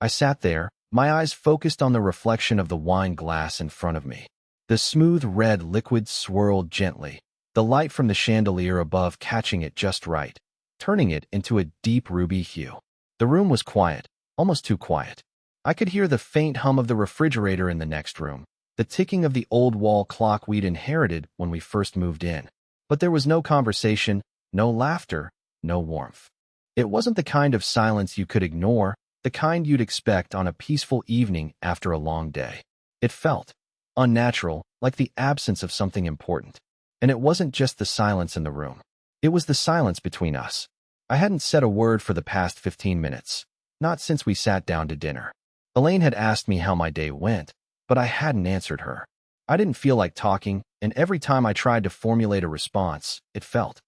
I sat there, my eyes focused on the reflection of the wine glass in front of me. The smooth red liquid swirled gently, the light from the chandelier above catching it just right, turning it into a deep ruby hue. The room was quiet, almost too quiet. I could hear the faint hum of the refrigerator in the next room, the ticking of the old wall clock we'd inherited when we first moved in. But there was no conversation, no laughter, no warmth. It wasn't the kind of silence you could ignore, the kind you'd expect on a peaceful evening after a long day. It felt unnatural, like the absence of something important. And it wasn't just the silence in the room. It was the silence between us. I hadn't said a word for the past 15 minutes, not since we sat down to dinner. Elaine had asked me how my day went, but I hadn't answered her. I didn't feel like talking, and every time I tried to formulate a response, it felt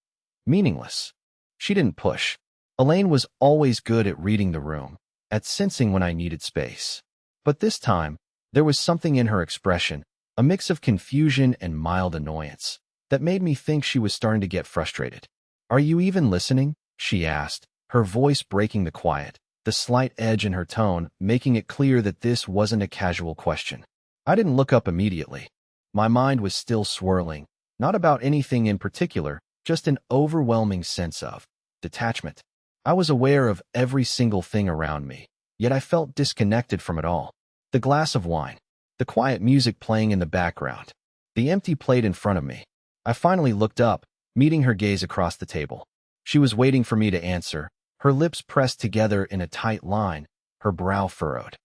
meaningless. She didn't push. Elaine was always good at reading the room, at sensing when I needed space. But this time, there was something in her expression, a mix of confusion and mild annoyance, that made me think she was starting to get frustrated. "Are you even listening?" she asked, her voice breaking the quiet, the slight edge in her tone making it clear that this wasn't a casual question. I didn't look up immediately. My mind was still swirling, not about anything in particular, just an overwhelming sense of detachment. I was aware of every single thing around me, yet I felt disconnected from it all. The glass of wine, the quiet music playing in the background, the empty plate in front of me. I finally looked up, meeting her gaze across the table. She was waiting for me to answer, her lips pressed together in a tight line, her brow furrowed.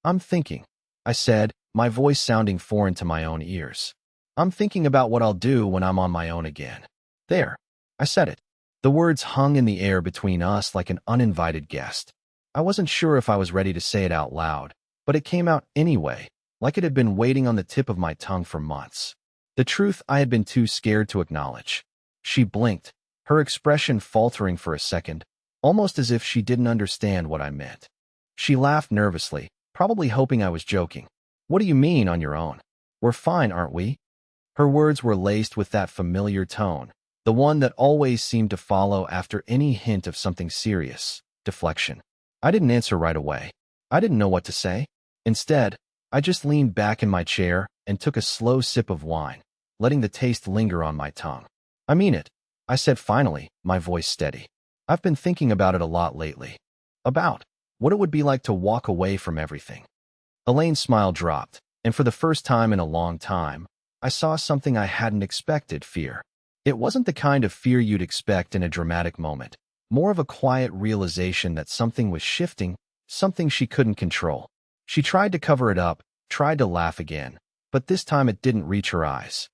"I'm thinking," I said, my voice sounding foreign to my own ears. "I'm thinking about what I'll do when I'm on my own again." There, I said it. The words hung in the air between us like an uninvited guest. I wasn't sure if I was ready to say it out loud, but it came out anyway, like it had been waiting on the tip of my tongue for months. The truth I had been too scared to acknowledge. She blinked, her expression faltering for a second, almost as if she didn't understand what I meant. She laughed nervously, probably hoping I was joking. "What do you mean, on your own? We're fine, aren't we?" Her words were laced with that familiar tone, the one that always seemed to follow after any hint of something serious, deflection. I didn't answer right away. I didn't know what to say. Instead, I just leaned back in my chair and took a slow sip of wine, letting the taste linger on my tongue. "I mean it," I said finally, my voice steady. "I've been thinking about it a lot lately. About what it would be like to walk away from everything." Elaine's smile dropped, and for the first time in a long time, I saw something I hadn't expected: fear. It wasn't the kind of fear you'd expect in a dramatic moment, more of a quiet realization that something was shifting, something she couldn't control. She tried to cover it up, tried to laugh again, but this time it didn't reach her eyes.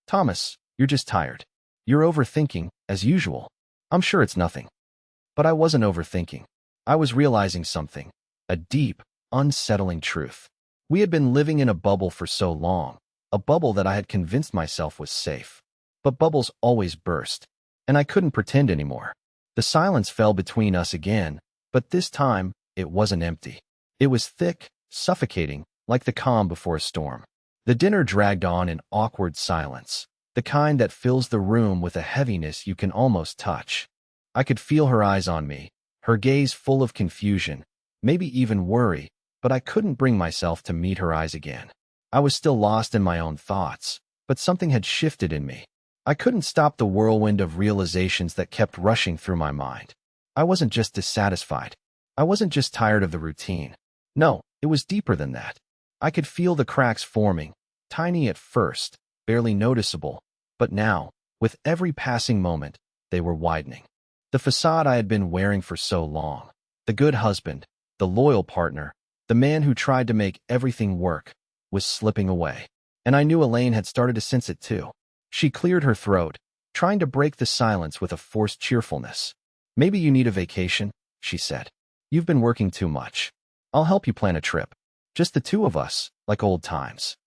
"Thomas, you're just tired. You're overthinking, as usual." "I'm sure it's nothing." But I wasn't overthinking. I was realizing something, a deep, unsettling truth. We had been living in a bubble for so long, a bubble that I had convinced myself was safe. But bubbles always burst, and I couldn't pretend anymore. The silence fell between us again, but this time it wasn't empty. It was thick, suffocating, like the calm before a storm. The dinner dragged on in awkward silence, the kind that fills the room with a heaviness you can almost touch. I could feel her eyes on me, her gaze full of confusion, maybe even worry, but I couldn't bring myself to meet her eyes again. I was still lost in my own thoughts, but something had shifted in me. I couldn't stop the whirlwind of realizations that kept rushing through my mind. I wasn't just dissatisfied. I wasn't just tired of the routine. No, it was deeper than that. I could feel the cracks forming, tiny at first, barely noticeable, but now, with every passing moment, they were widening. The facade I had been wearing for so long, the good husband, the loyal partner, the man who tried to make everything work, was slipping away. And I knew Elaine had started to sense it too. She cleared her throat, trying to break the silence with a forced cheerfulness. "Maybe you need a vacation," she said. "You've been working too much. I'll help you plan a trip. Just the two of us, like old times."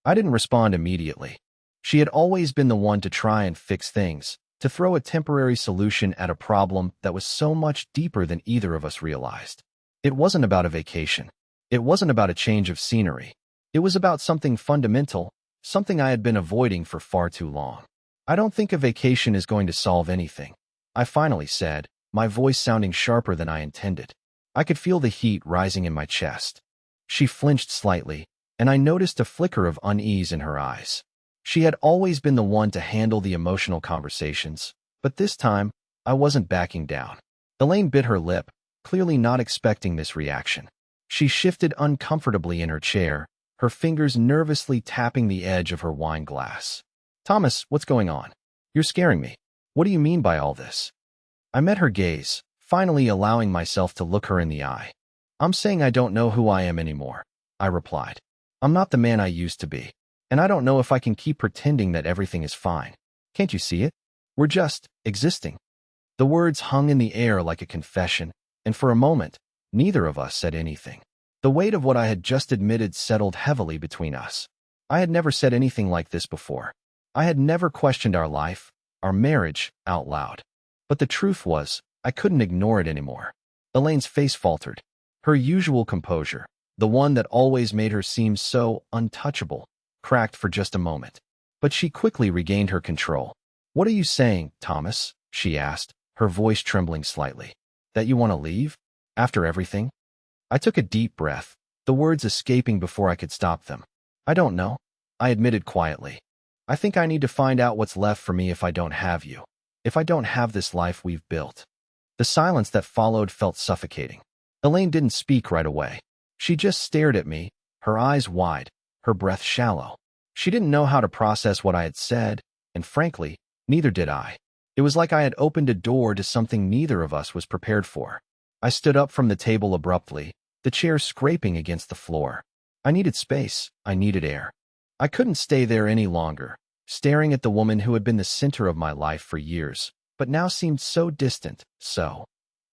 I didn't respond immediately. She had always been the one to try and fix things, to throw a temporary solution at a problem that was so much deeper than either of us realized. It wasn't about a vacation. It wasn't about a change of scenery. It was about something fundamental, something I had been avoiding for far too long. "I don't think a vacation is going to solve anything," I finally said, my voice sounding sharper than I intended. I could feel the heat rising in my chest. She flinched slightly, and I noticed a flicker of unease in her eyes. She had always been the one to handle the emotional conversations, but this time, I wasn't backing down. Elaine bit her lip, clearly not expecting this reaction. She shifted uncomfortably in her chair, her fingers nervously tapping the edge of her wine glass. Thomas, what's going on? You're scaring me. What do you mean by all this? I met her gaze, finally allowing myself to look her in the eye. I'm saying I don't know who I am anymore, I replied. I'm not the man I used to be, and I don't know if I can keep pretending that everything is fine. Can't you see it? We're just existing. The words hung in the air like a confession, and for a moment, neither of us said anything. The weight of what I had just admitted settled heavily between us. I had never said anything like this before. I had never questioned our life, our marriage, out loud. But the truth was, I couldn't ignore it anymore. Elaine's face faltered. Her usual composure, the one that always made her seem so untouchable, cracked for just a moment. But she quickly regained her control. What are you saying, Thomas? She asked, her voice trembling slightly. That you want to leave? After everything? I took a deep breath, the words escaping before I could stop them. I don't know, I admitted quietly. I think I need to find out what's left for me if I don't have you. If I don't have this life we've built. The silence that followed felt suffocating. Elaine didn't speak right away. She just stared at me, her eyes wide, her breath shallow. She didn't know how to process what I had said, and frankly, neither did I. It was like I had opened a door to something neither of us was prepared for. I stood up from the table abruptly, the chair scraping against the floor. I needed space. I needed air. I couldn't stay there any longer, staring at the woman who had been the center of my life for years, but now seemed so distant, so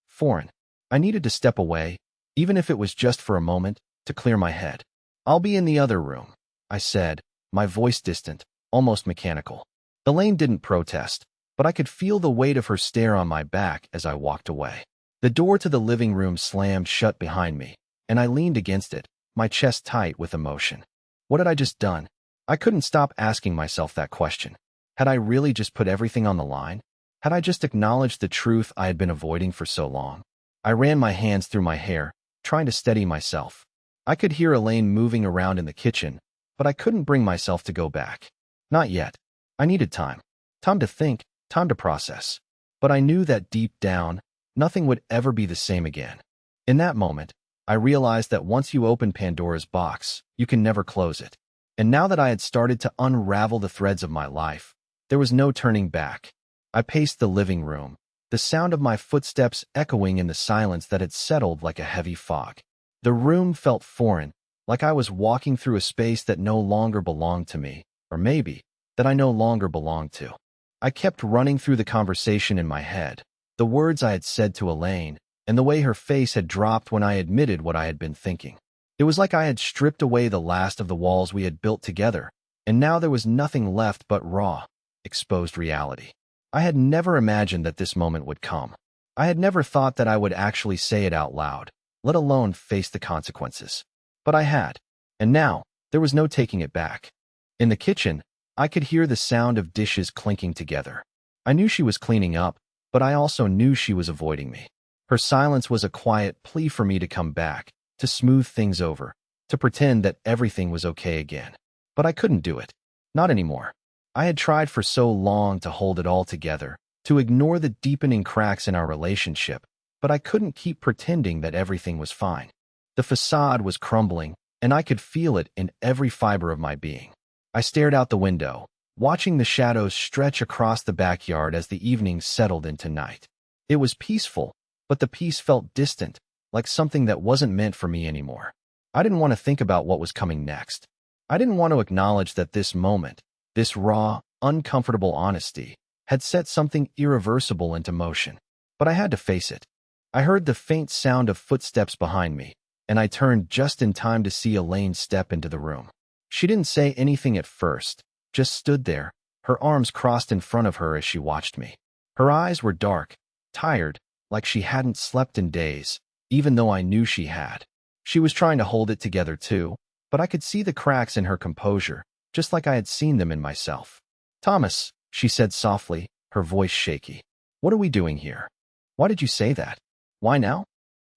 foreign. I needed to step away, even if it was just for a moment, to clear my head. I'll be in the other room, I said, my voice distant, almost mechanical. Elaine didn't protest, but I could feel the weight of her stare on my back as I walked away. The door to the living room slammed shut behind me, and I leaned against it, my chest tight with emotion. What had I just done? I couldn't stop asking myself that question. Had I really just put everything on the line? Had I just acknowledged the truth I had been avoiding for so long? I ran my hands through my hair, trying to steady myself. I could hear Elaine moving around in the kitchen, but I couldn't bring myself to go back. Not yet. I needed time. Time to think, time to process. But I knew that deep down, nothing would ever be the same again. In that moment, I realized that once you open Pandora's box, you can never close it. And now that I had started to unravel the threads of my life, there was no turning back. I paced the living room, the sound of my footsteps echoing in the silence that had settled like a heavy fog. The room felt foreign, like I was walking through a space that no longer belonged to me, or maybe, that I no longer belonged to. I kept running through the conversation in my head, the words I had said to Elaine, and the way her face had dropped when I admitted what I had been thinking. It was like I had stripped away the last of the walls we had built together, and now there was nothing left but raw, exposed reality. I had never imagined that this moment would come. I had never thought that I would actually say it out loud, let alone face the consequences. But I had, and now, there was no taking it back. In the kitchen, I could hear the sound of dishes clinking together. I knew she was cleaning up, but I also knew she was avoiding me. Her silence was a quiet plea for me to come back, to smooth things over, to pretend that everything was okay again. But I couldn't do it. Not anymore. I had tried for so long to hold it all together, to ignore the deepening cracks in our relationship, but I couldn't keep pretending that everything was fine. The facade was crumbling, and I could feel it in every fiber of my being. I stared out the window, watching the shadows stretch across the backyard as the evening settled into night. It was peaceful, but the peace felt distant, like something that wasn't meant for me anymore. I didn't want to think about what was coming next. I didn't want to acknowledge that this moment, this raw, uncomfortable honesty, had set something irreversible into motion. But I had to face it. I heard the faint sound of footsteps behind me, and I turned just in time to see Elaine step into the room. She didn't say anything at first, just stood there, her arms crossed in front of her as she watched me. Her eyes were dark, tired, like she hadn't slept in days, even though I knew she had. She was trying to hold it together too, but I could see the cracks in her composure, just like I had seen them in myself. Thomas, she said softly, her voice shaky. What are we doing here? Why did you say that? Why now?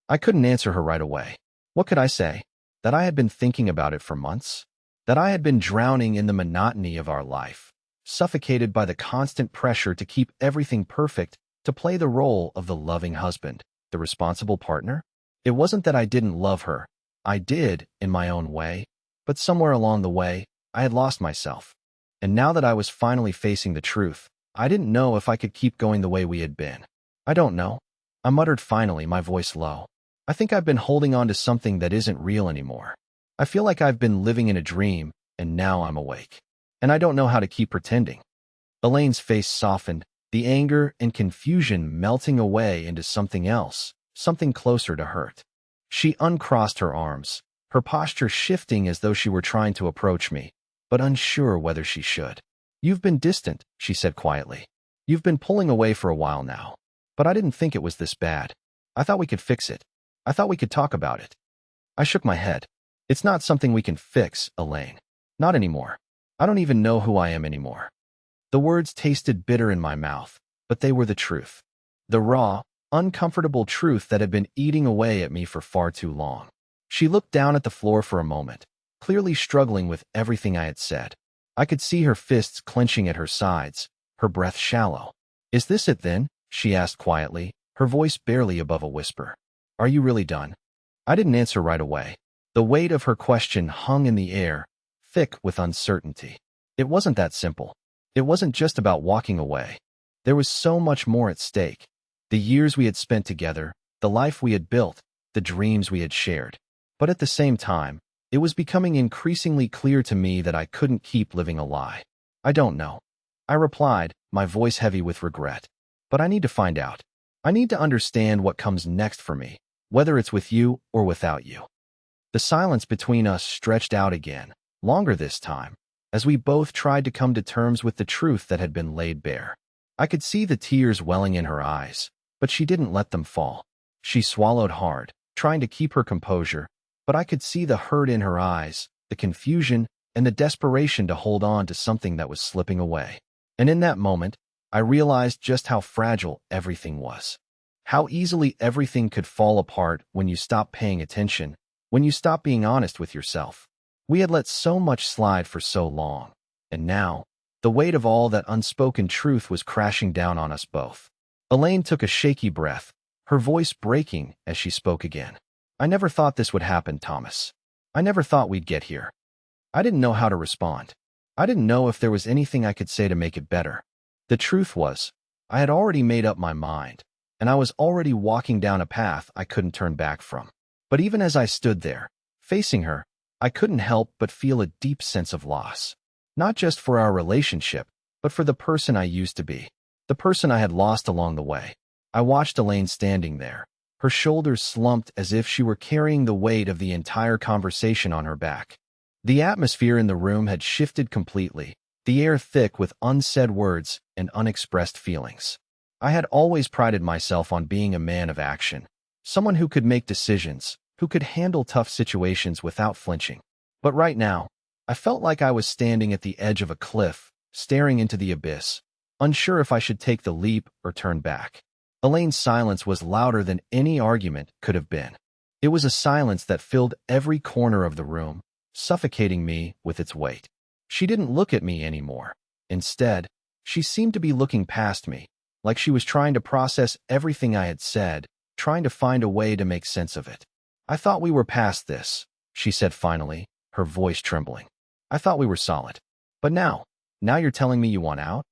I couldn't answer her right away. What could I say? That I had been thinking about it for months? That I had been drowning in the monotony of our life, suffocated by the constant pressure to keep everything perfect, to play the role of the loving husband, the responsible partner? It wasn't that I didn't love her. I did, in my own way. But somewhere along the way, I had lost myself. And now that I was finally facing the truth, I didn't know if I could keep going the way we had been. I don't know. I muttered finally, my voice low. I think I've been holding on to something that isn't real anymore. I feel like I've been living in a dream, and now I'm awake. And I don't know how to keep pretending. Elaine's face softened, the anger and confusion melting away into something else, something closer to hurt. She uncrossed her arms, her posture shifting as though she were trying to approach me, but unsure whether she should. You've been distant, she said quietly. You've been pulling away for a while now. But I didn't think it was this bad. I thought we could fix it. I thought we could talk about it. I shook my head. It's not something we can fix, Elaine. Not anymore. I don't even know who I am anymore. The words tasted bitter in my mouth, but they were the truth. The raw, uncomfortable truth that had been eating away at me for far too long. She looked down at the floor for a moment, clearly struggling with everything I had said. I could see her fists clenching at her sides, her breath shallow. Is this it then? She asked quietly, her voice barely above a whisper. Are you really done? I didn't answer right away. The weight of her question hung in the air, thick with uncertainty. It wasn't that simple. It wasn't just about walking away. There was so much more at stake. The years we had spent together, the life we had built, the dreams we had shared. But at the same time, it was becoming increasingly clear to me that I couldn't keep living a lie. I don't know. I replied, my voice heavy with regret. But I need to find out. I need to understand what comes next for me, whether it's with you or without you. The silence between us stretched out again, longer this time, as we both tried to come to terms with the truth that had been laid bare. I could see the tears welling in her eyes, but she didn't let them fall. She swallowed hard, trying to keep her composure, but I could see the hurt in her eyes, the confusion, and the desperation to hold on to something that was slipping away. And in that moment, I realized just how fragile everything was. How easily everything could fall apart when you stop paying attention, when you stop being honest with yourself. We had let so much slide for so long, and now, the weight of all that unspoken truth was crashing down on us both. Elaine took a shaky breath, her voice breaking as she spoke again. I never thought this would happen, Thomas. I never thought we'd get here. I didn't know how to respond. I didn't know if there was anything I could say to make it better. The truth was, I had already made up my mind, and I was already walking down a path I couldn't turn back from. But even as I stood there, facing her, I couldn't help but feel a deep sense of loss. Not just for our relationship, but for the person I used to be, the person I had lost along the way. I watched Elaine standing there, her shoulders slumped as if she were carrying the weight of the entire conversation on her back. The atmosphere in the room had shifted completely, the air thick with unsaid words and unexpressed feelings. I had always prided myself on being a man of action, someone who could make decisions, who could handle tough situations without flinching. But right now, I felt like I was standing at the edge of a cliff, staring into the abyss, unsure if I should take the leap or turn back. Elaine's silence was louder than any argument could have been. It was a silence that filled every corner of the room, suffocating me with its weight. She didn't look at me anymore. Instead, she seemed to be looking past me, like she was trying to process everything I had said, trying to find a way to make sense of it. I thought we were past this, she said finally, her voice trembling. I thought we were solid. But now you're telling me you want out?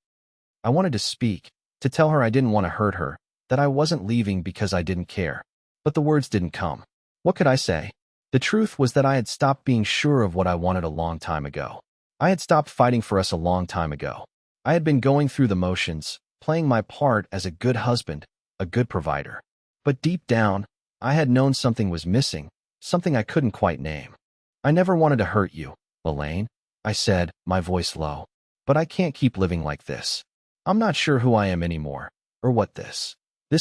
I wanted to speak, to tell her I didn't want to hurt her, that I wasn't leaving because I didn't care. But the words didn't come. What could I say? The truth was that I had stopped being sure of what I wanted a long time ago. I had stopped fighting for us a long time ago. I had been going through the motions, playing my part as a good husband, a good provider. But deep down, I had known something was missing, something I couldn't quite name. I never wanted to hurt you, Elaine, I said, my voice low. But I can't keep living like this. I'm not sure who I am anymore, or what this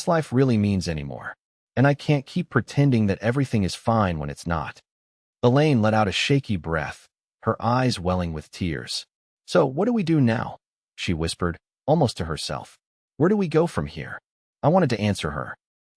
life really means anymore. And I can't keep pretending that everything is fine when it's not. Elaine let out a shaky breath, her eyes welling with tears. So what do we do now? She whispered, almost to herself. Where do we go from here? I wanted to answer her.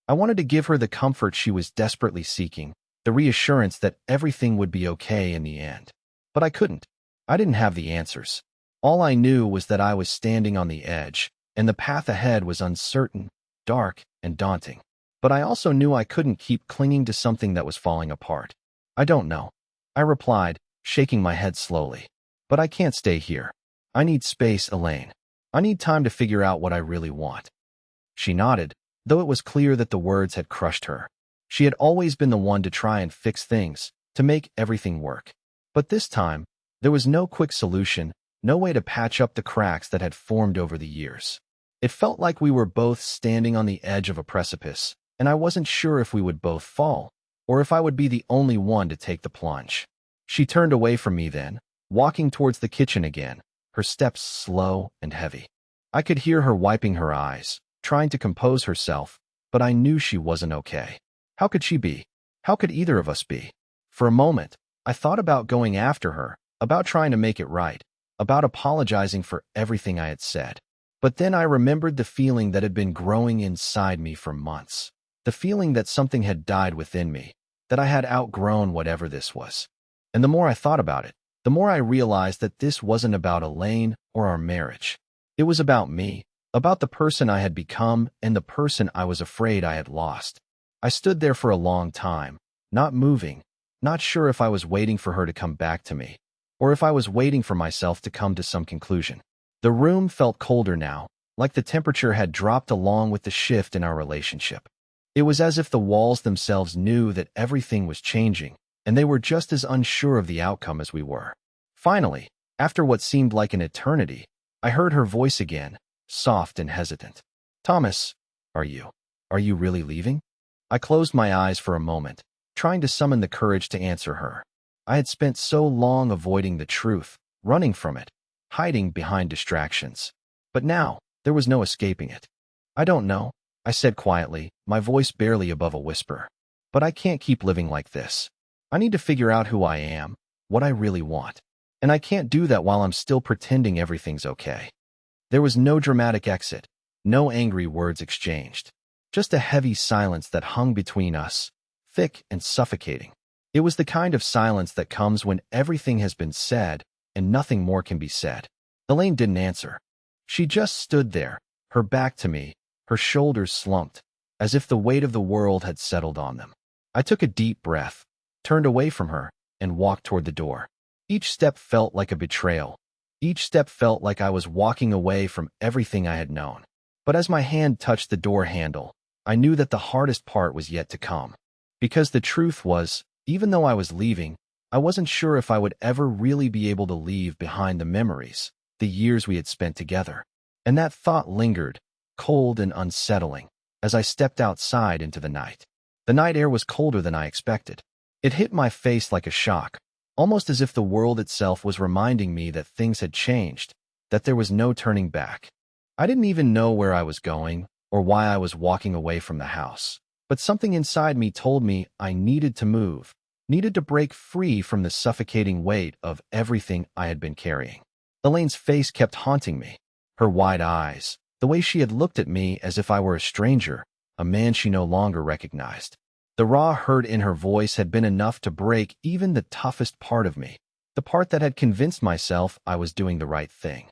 I wanted to give her the comfort she was desperately seeking, the reassurance that everything would be okay in the end. But I couldn't. I didn't have the answers. All I knew was that I was standing on the edge, and the path ahead was uncertain, dark, and daunting. But I also knew I couldn't keep clinging to something that was falling apart. I don't know, I replied, shaking my head slowly. But I can't stay here. I need space, Elaine. I need time to figure out what I really want. She nodded, though it was clear that the words had crushed her. She had always been the one to try and fix things, to make everything work. But this time, there was no quick solution, no way to patch up the cracks that had formed over the years. It felt like we were both standing on the edge of a precipice, and I wasn't sure if we would both fall, or if I would be the only one to take the plunge. She turned away from me then, walking towards the kitchen again, her steps slow and heavy. I could hear her wiping her eyes, trying to compose herself, but I knew she wasn't okay. How could she be? How could either of us be? For a moment, I thought about going after her, about trying to make it right, about apologizing for everything I had said. But then I remembered the feeling that had been growing inside me for months. The feeling that something had died within me, that I had outgrown whatever this was. And the more I thought about it, the more I realized that this wasn't about Elaine or our marriage. It was about me, about the person I had become and the person I was afraid I had lost. I stood there for a long time, not moving, not sure if I was waiting for her to come back to me, or if I was waiting for myself to come to some conclusion. The room felt colder now, like the temperature had dropped along with the shift in our relationship. It was as if the walls themselves knew that everything was changing, and they were just as unsure of the outcome as we were. Finally, after what seemed like an eternity, I heard her voice again, soft and hesitant. Thomas, are you really leaving? I closed my eyes for a moment, trying to summon the courage to answer her. I had spent so long avoiding the truth, running from it, hiding behind distractions. But now, there was no escaping it. I don't know, I said quietly, my voice barely above a whisper. But I can't keep living like this. I need to figure out who I am, what I really want. And I can't do that while I'm still pretending everything's okay. There was no dramatic exit, no angry words exchanged. Just a heavy silence that hung between us, thick and suffocating. It was the kind of silence that comes when everything has been said and nothing more can be said. Elaine didn't answer. She just stood there, her back to me, her shoulders slumped, as if the weight of the world had settled on them. I took a deep breath, turned away from her, and walked toward the door. Each step felt like a betrayal. Each step felt like I was walking away from everything I had known. But as my hand touched the door handle, I knew that the hardest part was yet to come. Because the truth was, even though I was leaving, I wasn't sure if I would ever really be able to leave behind the memories, the years we had spent together. And that thought lingered, cold and unsettling, as I stepped outside into the night. The night air was colder than I expected. It hit my face like a shock, almost as if the world itself was reminding me that things had changed, that there was no turning back. I didn't even know where I was going or why I was walking away from the house. But something inside me told me I needed to move, needed to break free from the suffocating weight of everything I had been carrying. Elaine's face kept haunting me, her wide eyes, the way she had looked at me as if I were a stranger, a man she no longer recognized. The raw hurt in her voice had been enough to break even the toughest part of me, the part that had convinced myself I was doing the right thing.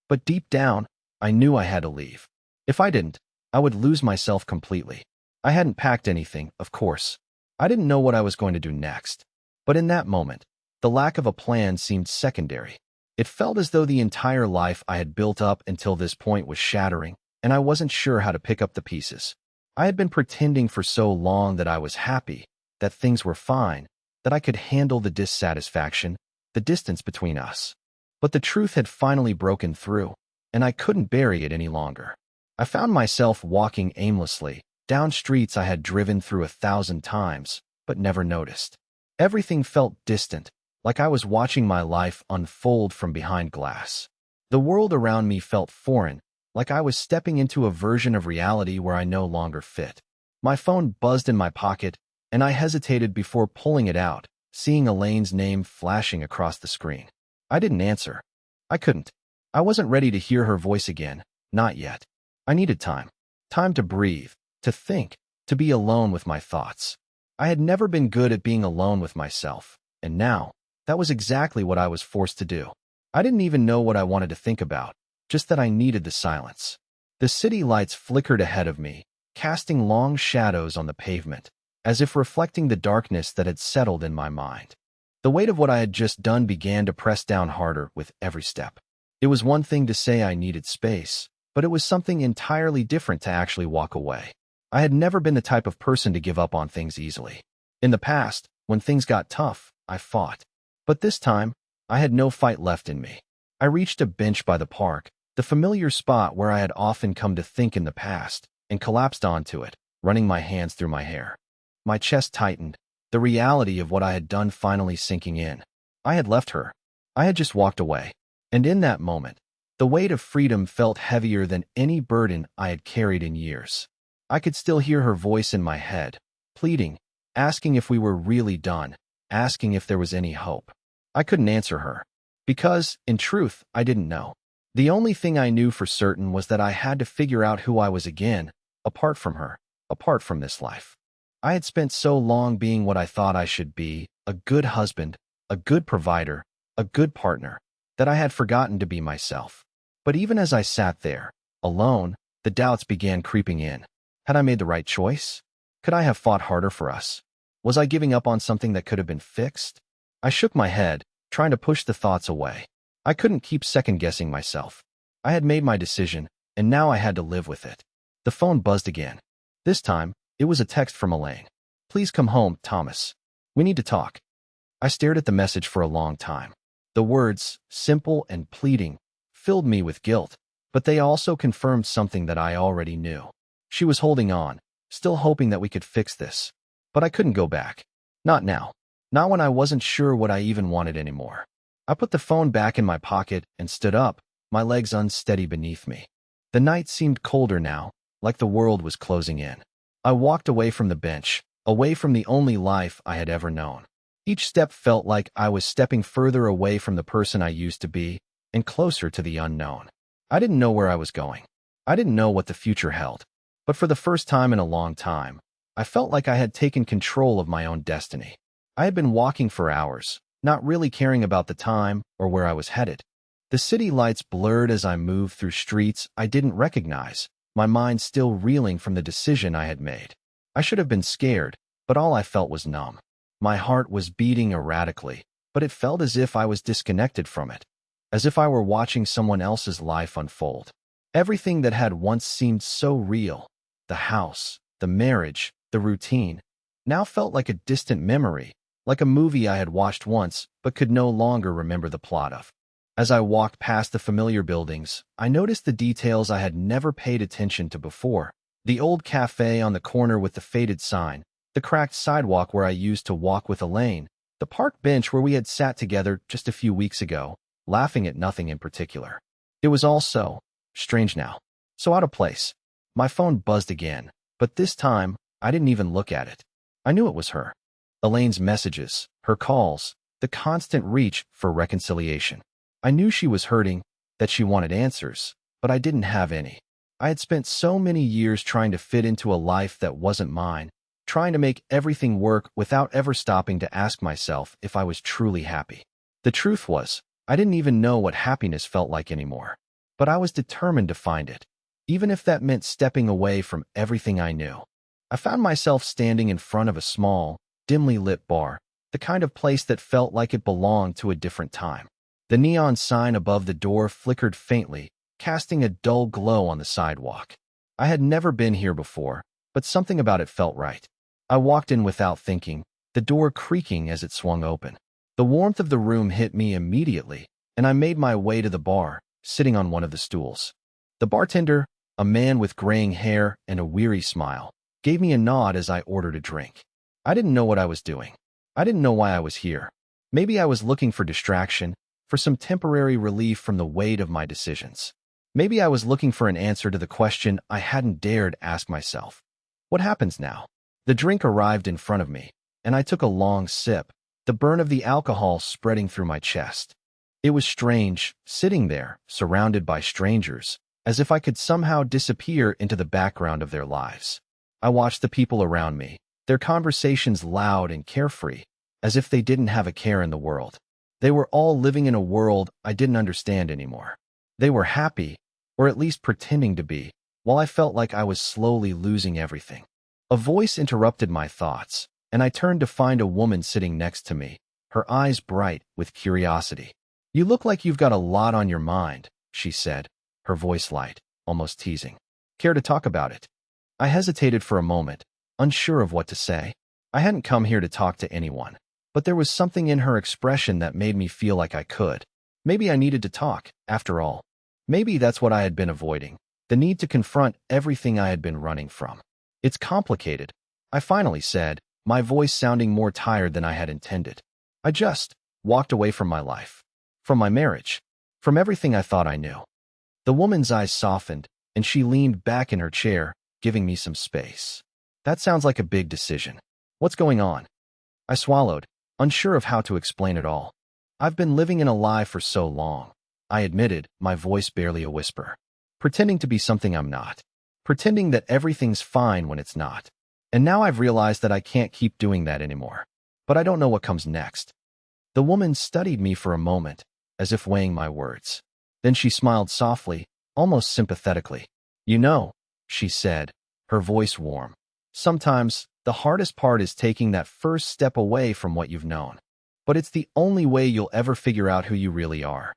But deep down, I knew I had to leave. If I didn't, I would lose myself completely. I hadn't packed anything, of course. I didn't know what I was going to do next. But in that moment, the lack of a plan seemed secondary. It felt as though the entire life I had built up until this point was shattering, and I wasn't sure how to pick up the pieces. I had been pretending for so long that I was happy, that things were fine, that I could handle the dissatisfaction, the distance between us. But the truth had finally broken through, and I couldn't bury it any longer. I found myself walking aimlessly, down streets I had driven through 1,000 times, but never noticed. Everything felt distant, like I was watching my life unfold from behind glass. The world around me felt foreign, like I was stepping into a version of reality where I no longer fit. My phone buzzed in my pocket, and I hesitated before pulling it out, seeing Elaine's name flashing across the screen. I didn't answer. I couldn't. I wasn't ready to hear her voice again, not yet. I needed time. Time to breathe, to think, to be alone with my thoughts. I had never been good at being alone with myself, and now, that was exactly what I was forced to do. I didn't even know what I wanted to think about, just that I needed the silence. The city lights flickered ahead of me, casting long shadows on the pavement, as if reflecting the darkness that had settled in my mind. The weight of what I had just done began to press down harder with every step. It was one thing to say I needed space, but it was something entirely different to actually walk away. I had never been the type of person to give up on things easily. In the past, when things got tough, I fought. But this time, I had no fight left in me. I reached a bench by the park, the familiar spot where I had often come to think in the past, and collapsed onto it, running my hands through my hair. My chest tightened, the reality of what I had done finally sinking in. I had left her. I had just walked away. And in that moment, the weight of freedom felt heavier than any burden I had carried in years. I could still hear her voice in my head, pleading, asking if we were really done, asking if there was any hope. I couldn't answer her, because, in truth, I didn't know. The only thing I knew for certain was that I had to figure out who I was again, apart from her, apart from this life. I had spent so long being what I thought I should be, a good husband, a good provider, a good partner, that I had forgotten to be myself. But even as I sat there, alone, the doubts began creeping in. Had I made the right choice? Could I have fought harder for us? Was I giving up on something that could have been fixed? I shook my head, trying to push the thoughts away. I couldn't keep second-guessing myself. I had made my decision, and now I had to live with it. The phone buzzed again. This time, it was a text from Elaine. "Please come home, Thomas. We need to talk." I stared at the message for a long time. The words, simple and pleading, filled me with guilt, but they also confirmed something that I already knew. She was holding on, still hoping that we could fix this. But I couldn't go back. Not now. Not when I wasn't sure what I even wanted anymore. I put the phone back in my pocket and stood up, my legs unsteady beneath me. The night seemed colder now, like the world was closing in. I walked away from the bench, away from the only life I had ever known. Each step felt like I was stepping further away from the person I used to be, and closer to the unknown. I didn't know where I was going. I didn't know what the future held. But for the first time in a long time, I felt like I had taken control of my own destiny. I had been walking for hours, not really caring about the time or where I was headed. The city lights blurred as I moved through streets I didn't recognize, my mind still reeling from the decision I had made. I should have been scared, but all I felt was numb. My heart was beating erratically, but it felt as if I was disconnected from it, as if I were watching someone else's life unfold. Everything that had once seemed so real, the house, the marriage, the routine, now felt like a distant memory, like a movie I had watched once but could no longer remember the plot of. As I walked past the familiar buildings, I noticed the details I had never paid attention to before. The old cafe on the corner with the faded sign, the cracked sidewalk where I used to walk with Elaine, the park bench where we had sat together just a few weeks ago, laughing at nothing in particular. It was all so strange now, so out of place. My phone buzzed again, but this time, I didn't even look at it. I knew it was her. Elaine's messages, her calls, the constant reach for reconciliation. I knew she was hurting, that she wanted answers, but I didn't have any. I had spent so many years trying to fit into a life that wasn't mine, trying to make everything work without ever stopping to ask myself if I was truly happy. The truth was, I didn't even know what happiness felt like anymore. But I was determined to find it, even if that meant stepping away from everything I knew. I found myself standing in front of a small, dimly lit bar, the kind of place that felt like it belonged to a different time. The neon sign above the door flickered faintly, casting a dull glow on the sidewalk. I had never been here before, but something about it felt right. I walked in without thinking, the door creaking as it swung open. The warmth of the room hit me immediately, and I made my way to the bar, sitting on one of the stools. The bartender, a man with graying hair and a weary smile, gave me a nod as I ordered a drink. I didn't know what I was doing. I didn't know why I was here. Maybe I was looking for distraction, for some temporary relief from the weight of my decisions. Maybe I was looking for an answer to the question I hadn't dared ask myself. What happens now? The drink arrived in front of me, and I took a long sip, the burn of the alcohol spreading through my chest. It was strange, sitting there, surrounded by strangers, as if I could somehow disappear into the background of their lives. I watched the people around me, their conversations loud and carefree, as if they didn't have a care in the world. They were all living in a world I didn't understand anymore. They were happy, or at least pretending to be, while I felt like I was slowly losing everything. A voice interrupted my thoughts, and I turned to find a woman sitting next to me, her eyes bright with curiosity. "You look like you've got a lot on your mind," she said, her voice light, almost teasing. "Care to talk about it?" I hesitated for a moment, unsure of what to say. I hadn't come here to talk to anyone, but there was something in her expression that made me feel like I could. Maybe I needed to talk, after all. Maybe that's what I had been avoiding, the need to confront everything I had been running from. "It's complicated," I finally said, my voice sounding more tired than I had intended. "I just walked away from my life, from my marriage, from everything I thought I knew." The woman's eyes softened, and she leaned back in her chair, giving me some space. "That sounds like a big decision. What's going on?" I swallowed, unsure of how to explain it all. "I've been living in a lie for so long," I admitted, my voice barely a whisper. "Pretending to be something I'm not. Pretending that everything's fine when it's not. And now I've realized that I can't keep doing that anymore. But I don't know what comes next." The woman studied me for a moment, as if weighing my words. Then she smiled softly, almost sympathetically. "You know," she said, her voice warm, "sometimes the hardest part is taking that first step away from what you've known. But it's the only way you'll ever figure out who you really are."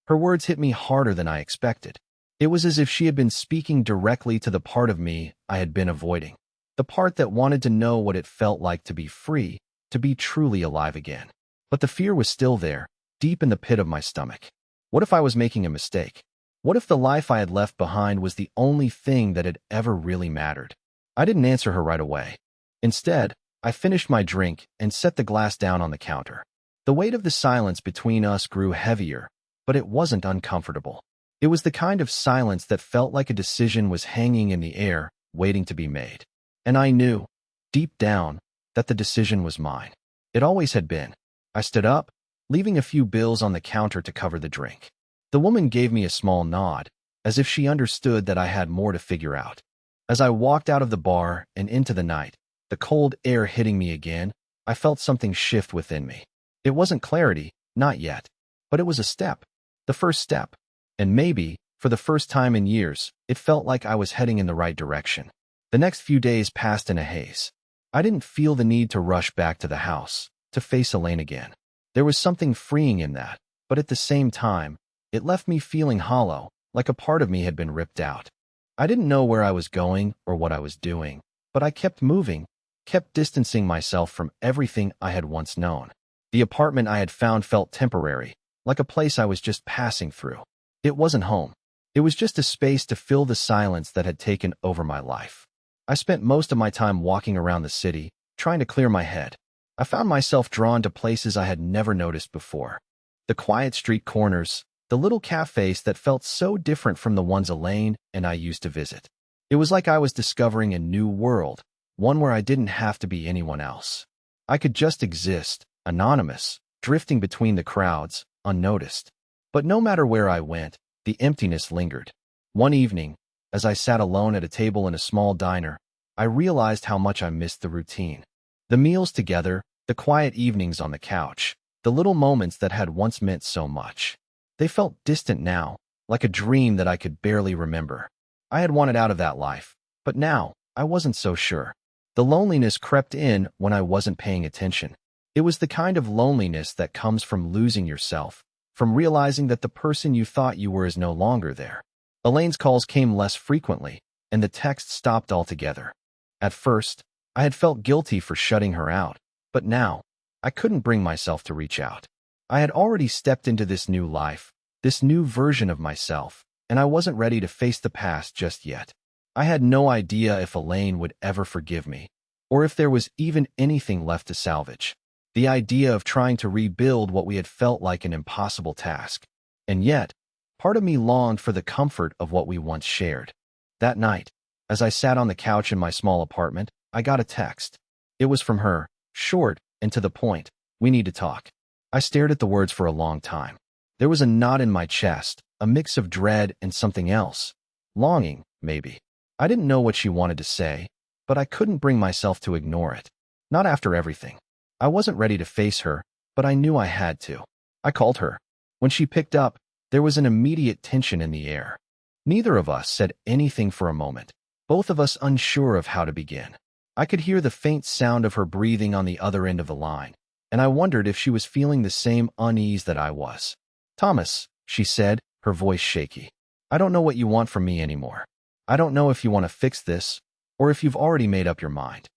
Her words hit me harder than I expected. It was as if she had been speaking directly to the part of me I had been avoiding, the part that wanted to know what it felt like to be free, to be truly alive again. But the fear was still there, deep in the pit of my stomach. What if I was making a mistake? What if the life I had left behind was the only thing that had ever really mattered? I didn't answer her right away. Instead, I finished my drink and set the glass down on the counter. The weight of the silence between us grew heavier, but it wasn't uncomfortable. It was the kind of silence that felt like a decision was hanging in the air, waiting to be made. And I knew, deep down, that the decision was mine. It always had been. I stood up, leaving a few bills on the counter to cover the drink. The woman gave me a small nod, as if she understood that I had more to figure out. As I walked out of the bar and into the night, the cold air hitting me again, I felt something shift within me. It wasn't clarity, not yet, but it was a step, the first step. And maybe, for the first time in years, it felt like I was heading in the right direction. The next few days passed in a haze. I didn't feel the need to rush back to the house, to face Elaine again. There was something freeing in that, but at the same time, it left me feeling hollow, like a part of me had been ripped out. I didn't know where I was going or what I was doing, but I kept moving, kept distancing myself from everything I had once known. The apartment I had found felt temporary, like a place I was just passing through. It wasn't home. It was just a space to fill the silence that had taken over my life. I spent most of my time walking around the city, trying to clear my head. I found myself drawn to places I had never noticed before. The quiet street corners, the little cafes that felt so different from the ones Elaine and I used to visit. It was like I was discovering a new world, one where I didn't have to be anyone else. I could just exist, anonymous, drifting between the crowds, unnoticed. But no matter where I went, the emptiness lingered. One evening, as I sat alone at a table in a small diner, I realized how much I missed the routine. The meals together, the quiet evenings on the couch, the little moments that had once meant so much. They felt distant now, like a dream that I could barely remember. I had wanted out of that life, but now, I wasn't so sure. The loneliness crept in when I wasn't paying attention. It was the kind of loneliness that comes from losing yourself, from realizing that the person you thought you were is no longer there. Elaine's calls came less frequently, and the texts stopped altogether. At first, I had felt guilty for shutting her out, but now, I couldn't bring myself to reach out. I had already stepped into this new life, this new version of myself, and I wasn't ready to face the past just yet. I had no idea if Elaine would ever forgive me, or if there was even anything left to salvage. The idea of trying to rebuild what we had felt like an impossible task. And yet, part of me longed for the comfort of what we once shared. That night, as I sat on the couch in my small apartment, I got a text. It was from her, short and to the point. "We need to talk." I stared at the words for a long time. There was a knot in my chest, a mix of dread and something else. Longing, maybe. I didn't know what she wanted to say, but I couldn't bring myself to ignore it. Not after everything. I wasn't ready to face her, but I knew I had to. I called her. When she picked up, there was an immediate tension in the air. Neither of us said anything for a moment, both of us unsure of how to begin. I could hear the faint sound of her breathing on the other end of the line, and I wondered if she was feeling the same unease that I was. "Thomas," she said, her voice shaky. "I don't know what you want from me anymore. I don't know if you want to fix this, or if you've already made up your mind."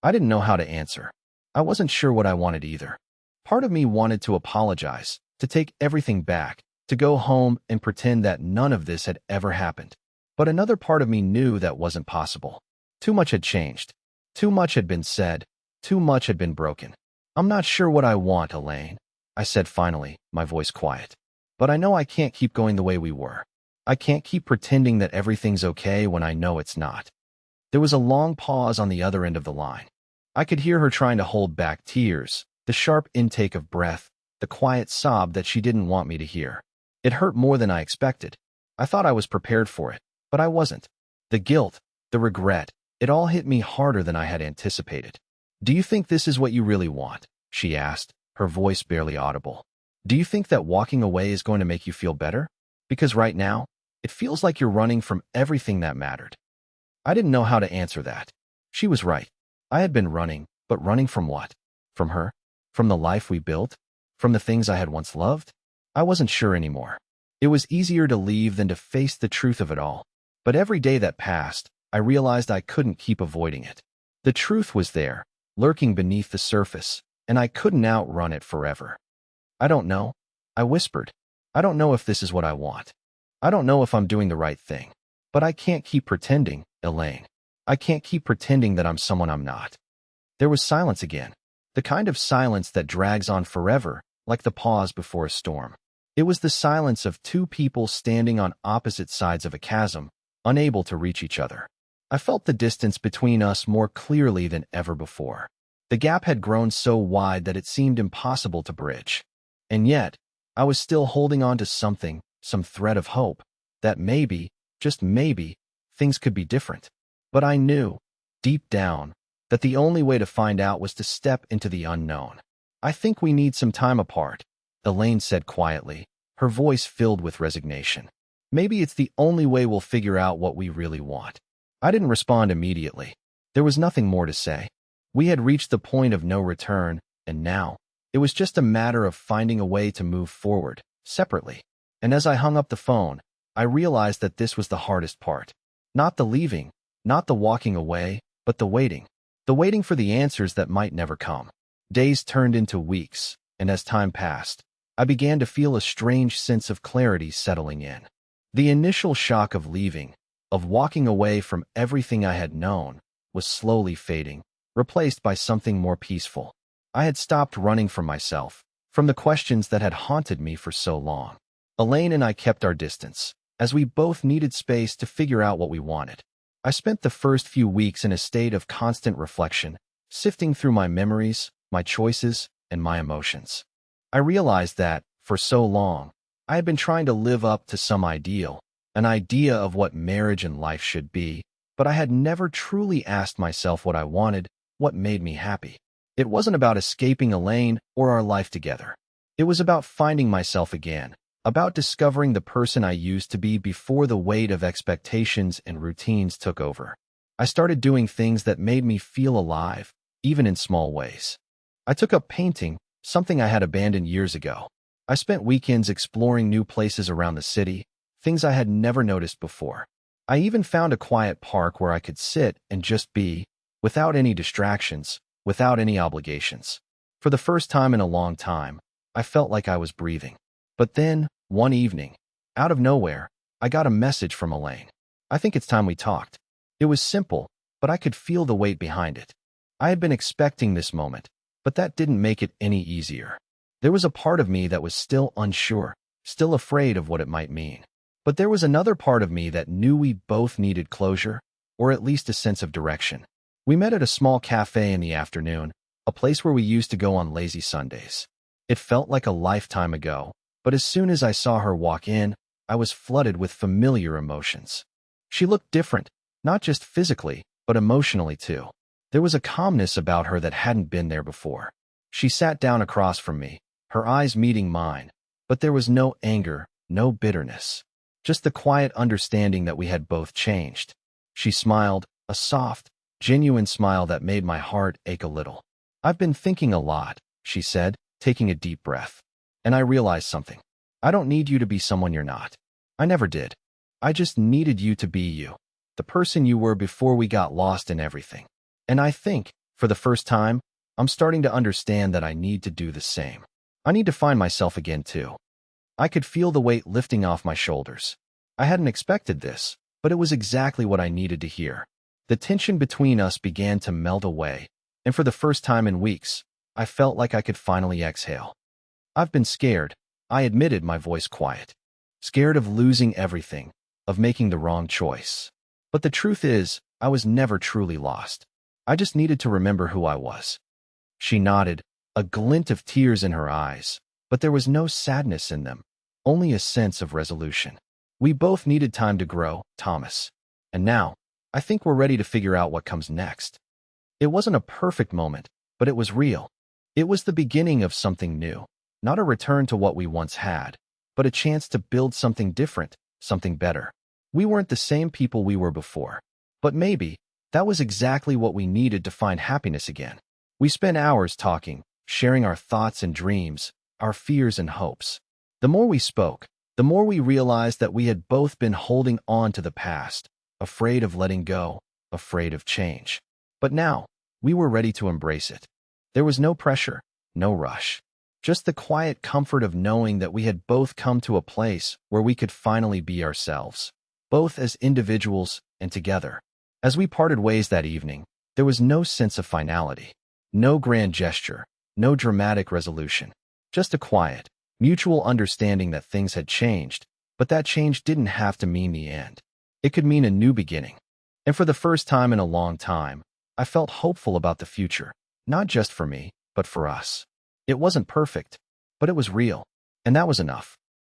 I didn't know how to answer. I wasn't sure what I wanted either. Part of me wanted to apologize, to take everything back, to go home and pretend that none of this had ever happened. But another part of me knew that wasn't possible. Too much had changed. Too much had been said. Too much had been broken. "I'm not sure what I want, Elaine," I said finally, my voice quiet. "But I know I can't keep going the way we were. I can't keep pretending that everything's okay when I know it's not." There was a long pause on the other end of the line. I could hear her trying to hold back tears, the sharp intake of breath, the quiet sob that she didn't want me to hear. It hurt more than I expected. I thought I was prepared for it, but I wasn't. The guilt, the regret, it all hit me harder than I had anticipated. "Do you think this is what you really want?" she asked, her voice barely audible. "Do you think that walking away is going to make you feel better? Because right now, it feels like you're running from everything that mattered." I didn't know how to answer that. She was right. I had been running, but running from what? From her? From the life we built? From the things I had once loved? I wasn't sure anymore. It was easier to leave than to face the truth of it all. But every day that passed, I realized I couldn't keep avoiding it. The truth was there, lurking beneath the surface, and I couldn't outrun it forever. "I don't know," I whispered. "I don't know if this is what I want. I don't know if I'm doing the right thing. But I can't keep pretending, Elaine. I can't keep pretending that I'm someone I'm not." There was silence again. The kind of silence that drags on forever, like the pause before a storm. It was the silence of two people standing on opposite sides of a chasm, unable to reach each other. I felt the distance between us more clearly than ever before. The gap had grown so wide that it seemed impossible to bridge. And yet, I was still holding on to something, some thread of hope, that maybe, just maybe, things could be different. But I knew, deep down, that the only way to find out was to step into the unknown. "I think we need some time apart," Elaine said quietly, her voice filled with resignation. "Maybe it's the only way we'll figure out what we really want." I didn't respond immediately. There was nothing more to say. We had reached the point of no return, and now, it was just a matter of finding a way to move forward, separately. And as I hung up the phone, I realized that this was the hardest part. Not the leaving, not the walking away, but the waiting. The waiting for the answers that might never come. Days turned into weeks, and as time passed, I began to feel a strange sense of clarity settling in. The initial shock of leaving, of walking away from everything I had known, was slowly fading, replaced by something more peaceful. I had stopped running from myself, from the questions that had haunted me for so long. Elaine and I kept our distance, as we both needed space to figure out what we wanted. I spent the first few weeks in a state of constant reflection, sifting through my memories, my choices, and my emotions. I realized that, for so long, I had been trying to live up to some ideal, an idea of what marriage and life should be, but I had never truly asked myself what I wanted, what made me happy. It wasn't about escaping Elaine or our life together. It was about finding myself again, about discovering the person I used to be before the weight of expectations and routines took over. I started doing things that made me feel alive, even in small ways. I took up painting, something I had abandoned years ago. I spent weekends exploring new places around the city, things I had never noticed before. I even found a quiet park where I could sit and just be, without any distractions, without any obligations. For the first time in a long time, I felt like I was breathing. But then, one evening, out of nowhere, I got a message from Elaine. "I think it's time we talked." It was simple, but I could feel the weight behind it. I had been expecting this moment, but that didn't make it any easier. There was a part of me that was still unsure, still afraid of what it might mean. But there was another part of me that knew we both needed closure, or at least a sense of direction. We met at a small cafe in the afternoon, a place where we used to go on lazy Sundays. It felt like a lifetime ago, but as soon as I saw her walk in, I was flooded with familiar emotions. She looked different, not just physically, but emotionally too. There was a calmness about her that hadn't been there before. She sat down across from me, her eyes meeting mine, but there was no anger, no bitterness. Just the quiet understanding that we had both changed. She smiled, a soft, genuine smile that made my heart ache a little. "I've been thinking a lot," she said, taking a deep breath. "And I realized something. I don't need you to be someone you're not. I never did. I just needed you to be you, the person you were before we got lost in everything. And I think, for the first time, I'm starting to understand that I need to do the same. I need to find myself again too." I could feel the weight lifting off my shoulders. I hadn't expected this, but it was exactly what I needed to hear. The tension between us began to melt away, and for the first time in weeks, I felt like I could finally exhale. "I've been scared," I admitted, my voice quiet. "Scared of losing everything, of making the wrong choice. But the truth is, I was never truly lost. I just needed to remember who I was." She nodded, a glint of tears in her eyes, but there was no sadness in them, only a sense of resolution. "We both needed time to grow, Thomas. And now, I think we're ready to figure out what comes next." It wasn't a perfect moment, but it was real. It was the beginning of something new, not a return to what we once had, but a chance to build something different, something better. We weren't the same people we were before, but maybe that was exactly what we needed to find happiness again. We spent hours talking, sharing our thoughts and dreams, our fears and hopes. The more we spoke, the more we realized that we had both been holding on to the past, afraid of letting go, afraid of change. But now, we were ready to embrace it. There was no pressure, no rush. Just the quiet comfort of knowing that we had both come to a place where we could finally be ourselves, both as individuals and together. As we parted ways that evening, there was no sense of finality, no grand gesture, no dramatic resolution, just a quiet, mutual understanding that things had changed, but that change didn't have to mean the end. It could mean a new beginning. And for the first time in a long time, I felt hopeful about the future, not just for me, but for us. It wasn't perfect, but it was real, and that was enough.